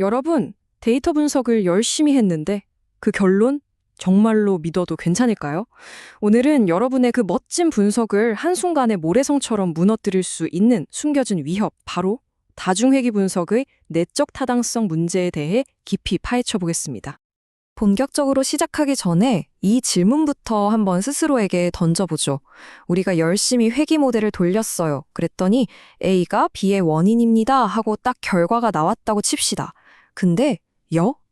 여러분, 데이터 분석을 열심히 했는데 그 결론 정말로 믿어도 괜찮을까요? 오늘은 여러분의 그 멋진 분석을 한순간에 모래성처럼 무너뜨릴 수 있는 숨겨진 위협, 바로 다중회귀 분석의 내적 타당성 문제에 대해 깊이 파헤쳐 보겠습니다. 본격적으로 시작하기 전에 이 질문부터 한번 스스로에게 던져보죠. 우리가 열심히 회귀 모델을 돌렸어요. 그랬더니 A가 B의 원인입니다 하고 딱 결과가 나왔다고 칩시다. 근데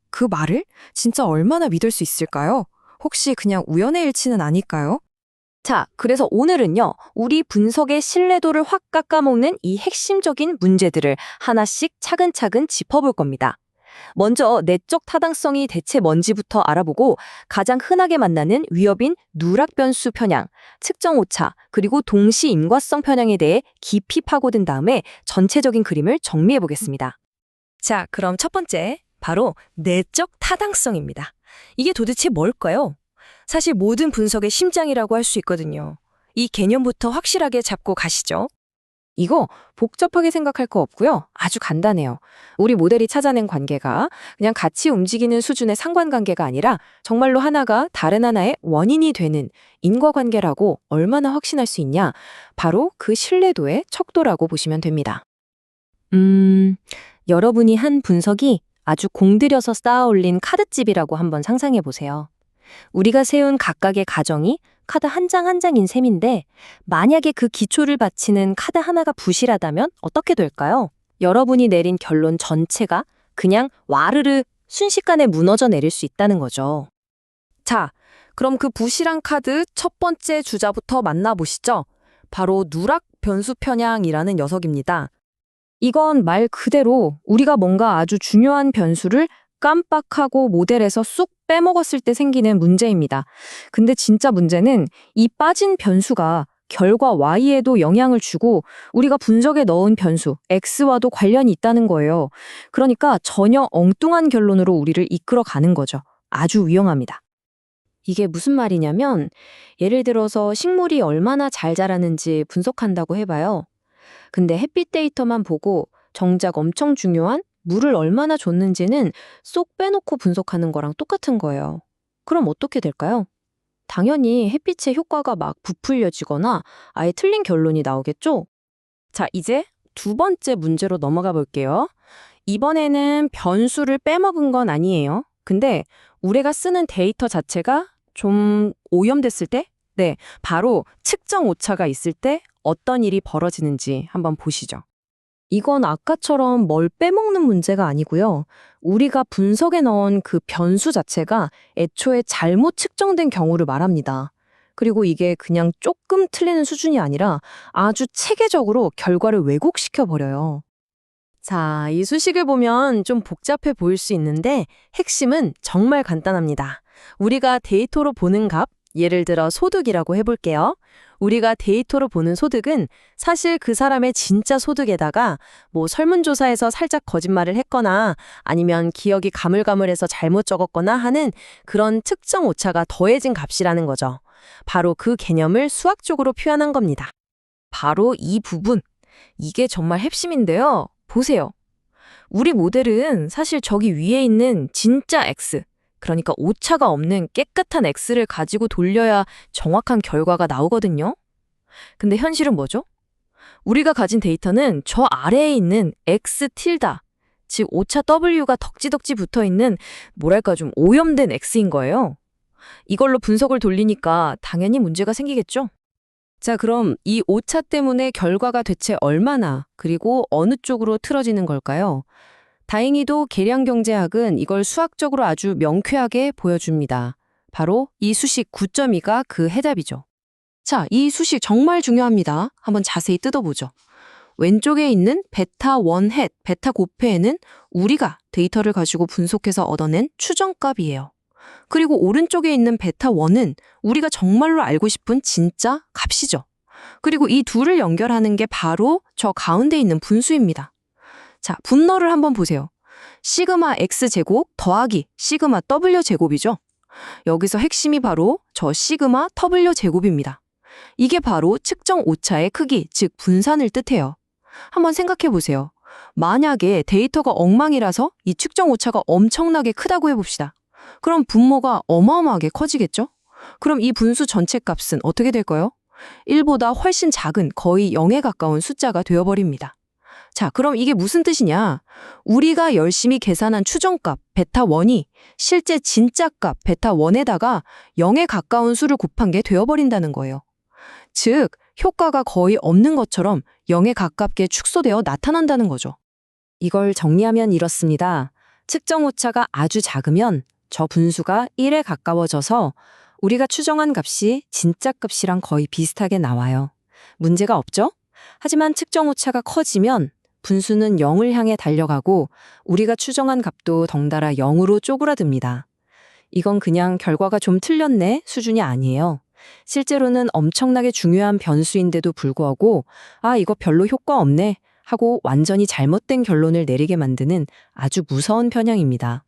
그 말을 진짜 얼마나 믿을 수 있을까요? 혹시 그냥 우연의 일치는 아닐까요? 자, 그래서 오늘은요, 우리 분석의 신뢰도를 확 깎아먹는 이 핵심적인 문제들을 하나씩 차근차근 짚어볼 겁니다. 먼저 내적 타당성이 대체 뭔지부터 알아보고 가장 흔하게 만나는 위협인 누락 변수 편향, 측정 오차, 그리고 동시 인과성 편향에 대해 깊이 파고든 다음에 전체적인 그림을 정리해 보겠습니다. 자, 그럼 첫 번째, 바로 내적 타당성입니다. 이게 도대체 뭘까요? 사실 모든 분석의 심장이라고 할 수 있거든요. 이 개념부터 확실하게 잡고 가시죠. 이거 복잡하게 생각할 거 없고요. 아주 간단해요. 우리 모델이 찾아낸 관계가 그냥 같이 움직이는 수준의 상관관계가 아니라 정말로 하나가 다른 하나의 원인이 되는 인과관계라고 얼마나 확신할 수 있냐? 바로 그 신뢰도의 척도라고 보시면 됩니다. 여러분이 한 분석이 아주 공들여서 쌓아 올린 카드집이라고 한번 상상해 보세요. 우리가 세운 각각의 가정이 카드 한 장 한 장인 셈인데 만약에 그 기초를 바치는 카드 하나가 부실하다면 어떻게 될까요? 여러분이 내린 결론 전체가 그냥 와르르 순식간에 무너져 내릴 수 있다는 거죠. 자, 그럼 그 부실한 카드 첫 번째 주자부터 만나보시죠. 바로 누락 변수 편향이라는 녀석입니다. 이건 말 그대로 우리가 뭔가 아주 중요한 변수를 깜빡하고 모델에서 쑥 빼먹었을 때 생기는 문제입니다. 근데 진짜 문제는 이 빠진 변수가 결과 Y에도 영향을 주고 우리가 분석에 넣은 변수 X와도 관련이 있다는 거예요. 그러니까 전혀 엉뚱한 결론으로 우리를 이끌어가는 거죠. 아주 위험합니다. 이게 무슨 말이냐면 예를 들어서 식물이 얼마나 잘 자라는지 분석한다고 해봐요. 근데 햇빛 데이터만 보고 정작 엄청 중요한 물을 얼마나 줬는지는 쏙 빼놓고 분석하는 거랑 똑같은 거예요. 그럼 어떻게 될까요? 당연히 햇빛의 효과가 막 부풀려지거나 아예 틀린 결론이 나오겠죠? 자, 이제 두 번째 문제로 넘어가 볼게요. 이번에는 변수를 빼먹은 건 아니에요. 근데 우리가 쓰는 데이터 자체가 좀 오염됐을 때? 네, 바로 측정 오차가 있을 때 어떤 일이 벌어지는지 한번 보시죠. 이건 아까처럼 뭘 빼먹는 문제가 아니고요. 우리가 분석에 넣은 그 변수 자체가 애초에 잘못 측정된 경우를 말합니다. 그리고 이게 그냥 조금 틀리는 수준이 아니라 아주 체계적으로 결과를 왜곡시켜 버려요. 자, 이 수식을 보면 좀 복잡해 보일 수 있는데 핵심은 정말 간단합니다. 우리가 데이터로 보는 값, 예를 들어 소득이라고 해볼게요. 우리가 데이터로 보는 소득은 사실 그 사람의 진짜 소득에다가 뭐 설문조사에서 살짝 거짓말을 했거나 아니면 기억이 가물가물해서 잘못 적었거나 하는 그런 특정 오차가 더해진 값이라는 거죠. 바로 그 개념을 수학적으로 표현한 겁니다. 바로 이 부분, 이게 정말 핵심인데요. 보세요. 우리 모델은 사실 저기 위에 있는 진짜 X, 그러니까 오차가 없는 깨끗한 X를 가지고 돌려야 정확한 결과가 나오거든요. 근데 현실은 뭐죠? 우리가 가진 데이터는 저 아래에 있는 X 틸다, 즉 오차 W가 덕지덕지 붙어있는 뭐랄까 좀 오염된 X인 거예요. 이걸로 분석을 돌리니까 당연히 문제가 생기겠죠? 자, 그럼 이 오차 때문에 결과가 대체 얼마나 그리고 어느 쪽으로 틀어지는 걸까요? 다행히도 계량경제학은 이걸 수학적으로 아주 명쾌하게 보여줍니다. 바로 이 수식 9.2가 그 해답이죠. 자, 이 수식 정말 중요합니다. 한번 자세히 뜯어보죠. 왼쪽에 있는 베타 1햇, 베타 곱해에는 우리가 데이터를 가지고 분석해서 얻어낸 추정값이에요. 그리고 오른쪽에 있는 베타 1은 우리가 정말로 알고 싶은 진짜 값이죠. 그리고 이 둘을 연결하는 게 바로 저 가운데 있는 분수입니다. 자, 분모를 한번 보세요. 시그마 X제곱 더하기 시그마 W제곱이죠. 여기서 핵심이 바로 저 시그마 W제곱입니다. 이게 바로 측정 오차의 크기, 즉 분산을 뜻해요. 한번 생각해 보세요. 만약에 데이터가 엉망이라서 이 측정 오차가 엄청나게 크다고 해봅시다. 그럼 분모가 어마어마하게 커지겠죠? 그럼 이 분수 전체 값은 어떻게 될까요? 1보다 훨씬 작은 거의 0에 가까운 숫자가 되어버립니다. 자, 그럼 이게 무슨 뜻이냐? 우리가 열심히 계산한 추정값 베타1이 실제 진짜 값 베타1에다가 0에 가까운 수를 곱한 게 되어버린다는 거예요. 즉, 효과가 거의 없는 것처럼 0에 가깝게 축소되어 나타난다는 거죠. 이걸 정리하면 이렇습니다. 측정 오차가 아주 작으면 저 분수가 1에 가까워져서 우리가 추정한 값이 진짜 값이랑 거의 비슷하게 나와요. 문제가 없죠? 하지만 측정 오차가 커지면 분수는 0을 향해 달려가고 우리가 추정한 값도 덩달아 0으로 쪼그라듭니다. 이건 그냥 결과가 좀 틀렸네 수준이 아니에요. 실제로는 엄청나게 중요한 변수인데도 불구하고 이거 별로 효과 없네 하고 완전히 잘못된 결론을 내리게 만드는 아주 무서운 편향입니다.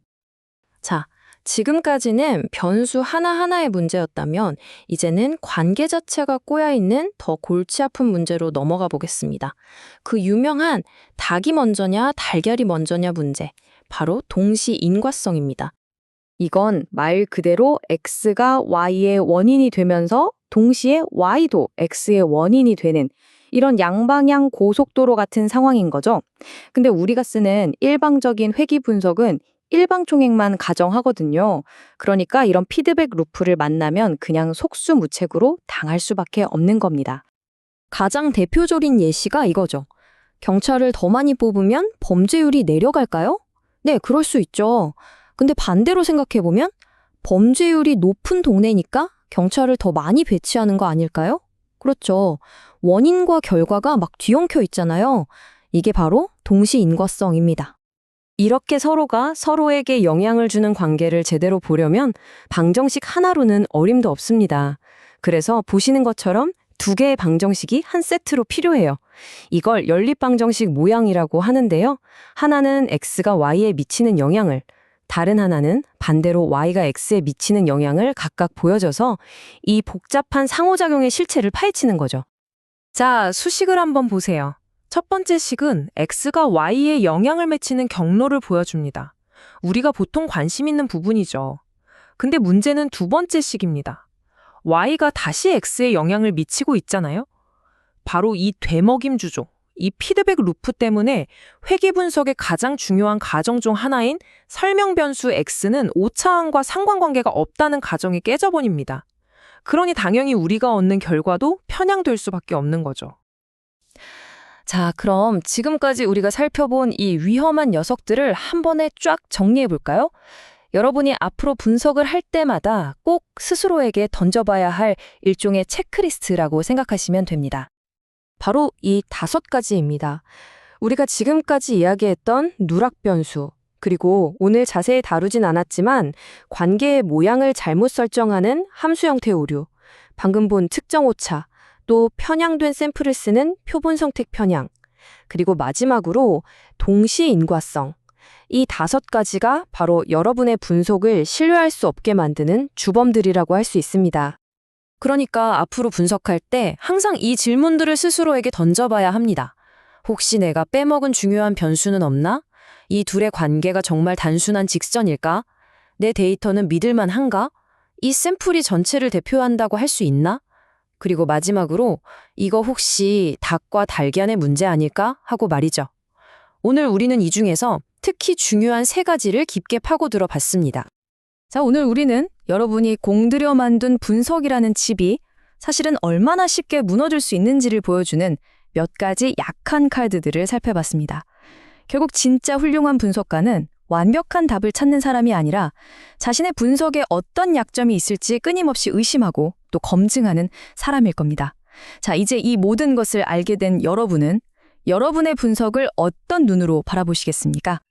자, 지금까지는 변수 하나하나의 문제였다면 이제는 관계 자체가 꼬여있는 더 골치 아픈 문제로 넘어가 보겠습니다. 그 유명한 닭이 먼저냐 달걀이 먼저냐 문제, 바로 동시 인과성입니다. 이건 말 그대로 X가 Y의 원인이 되면서 동시에 Y도 X의 원인이 되는 이런 양방향 고속도로 같은 상황인 거죠. 근데 우리가 쓰는 일방적인 회귀 분석은 일방총액만 가정하거든요. 그러니까 이런 피드백 루프를 만나면 그냥 속수무책으로 당할 수밖에 없는 겁니다. 가장 대표적인 예시가 이거죠. 경찰을 더 많이 뽑으면 범죄율이 내려갈까요? 네, 그럴 수 있죠. 근데 반대로 생각해보면 범죄율이 높은 동네니까 경찰을 더 많이 배치하는 거 아닐까요? 그렇죠. 원인과 결과가 막 뒤엉켜 있잖아요. 이게 바로 동시인과성입니다. 이렇게 서로가 서로에게 영향을 주는 관계를 제대로 보려면 방정식 하나로는 어림도 없습니다. 그래서 보시는 것처럼 두 개의 방정식이 한 세트로 필요해요. 이걸 연립방정식 모양이라고 하는데요. 하나는 X가 Y에 미치는 영향을, 다른 하나는 반대로 Y가 X에 미치는 영향을 각각 보여줘서 이 복잡한 상호작용의 실체를 파헤치는 거죠. 자, 수식을 한번 보세요. 첫 번째 식은 X가 Y에 영향을 미치는 경로를 보여줍니다. 우리가 보통 관심 있는 부분이죠. 근데 문제는 두 번째 식입니다. Y가 다시 X에 영향을 미치고 있잖아요. 바로 이 되먹임 주조, 이 피드백 루프 때문에 회귀 분석의 가장 중요한 가정 중 하나인 설명 변수 X는 오차항과 상관관계가 없다는 가정이 깨져버립니다. 그러니 당연히 우리가 얻는 결과도 편향될 수밖에 없는 거죠. 자, 그럼 지금까지 우리가 살펴본 이 위험한 녀석들을 한 번에 쫙 정리해 볼까요? 여러분이 앞으로 분석을 할 때마다 꼭 스스로에게 던져봐야 할 일종의 체크리스트라고 생각하시면 됩니다. 바로 이 5가지입니다. 우리가 지금까지 이야기했던 누락 변수, 그리고 오늘 자세히 다루진 않았지만 관계의 모양을 잘못 설정하는 함수 형태 오류, 방금 본 측정 오차, 또 편향된 샘플을 쓰는 표본 선택 편향, 그리고 마지막으로 동시 인과성. 이 5가지가 바로 여러분의 분석을 신뢰할 수 없게 만드는 주범들이라고 할 수 있습니다. 그러니까 앞으로 분석할 때 항상 이 질문들을 스스로에게 던져봐야 합니다. 혹시 내가 빼먹은 중요한 변수는 없나? 이 둘의 관계가 정말 단순한 직선일까? 내 데이터는 믿을만 한가? 이 샘플이 전체를 대표한다고 할 수 있나? 그리고 마지막으로 이거 혹시 닭과 달걀의 문제 아닐까? 하고 말이죠. 오늘 우리는 이 중에서 특히 중요한 3가지를 깊게 파고들어 봤습니다. 자, 오늘 우리는 여러분이 공들여 만든 분석이라는 칩이 사실은 얼마나 쉽게 무너질 수 있는지를 보여주는 몇 가지 약한 카드들을 살펴봤습니다. 결국 진짜 훌륭한 분석가는 완벽한 답을 찾는 사람이 아니라 자신의 분석에 어떤 약점이 있을지 끊임없이 의심하고 또 검증하는 사람일 겁니다. 자, 이제 이 모든 것을 알게 된 여러분은 여러분의 분석을 어떤 눈으로 바라보시겠습니까?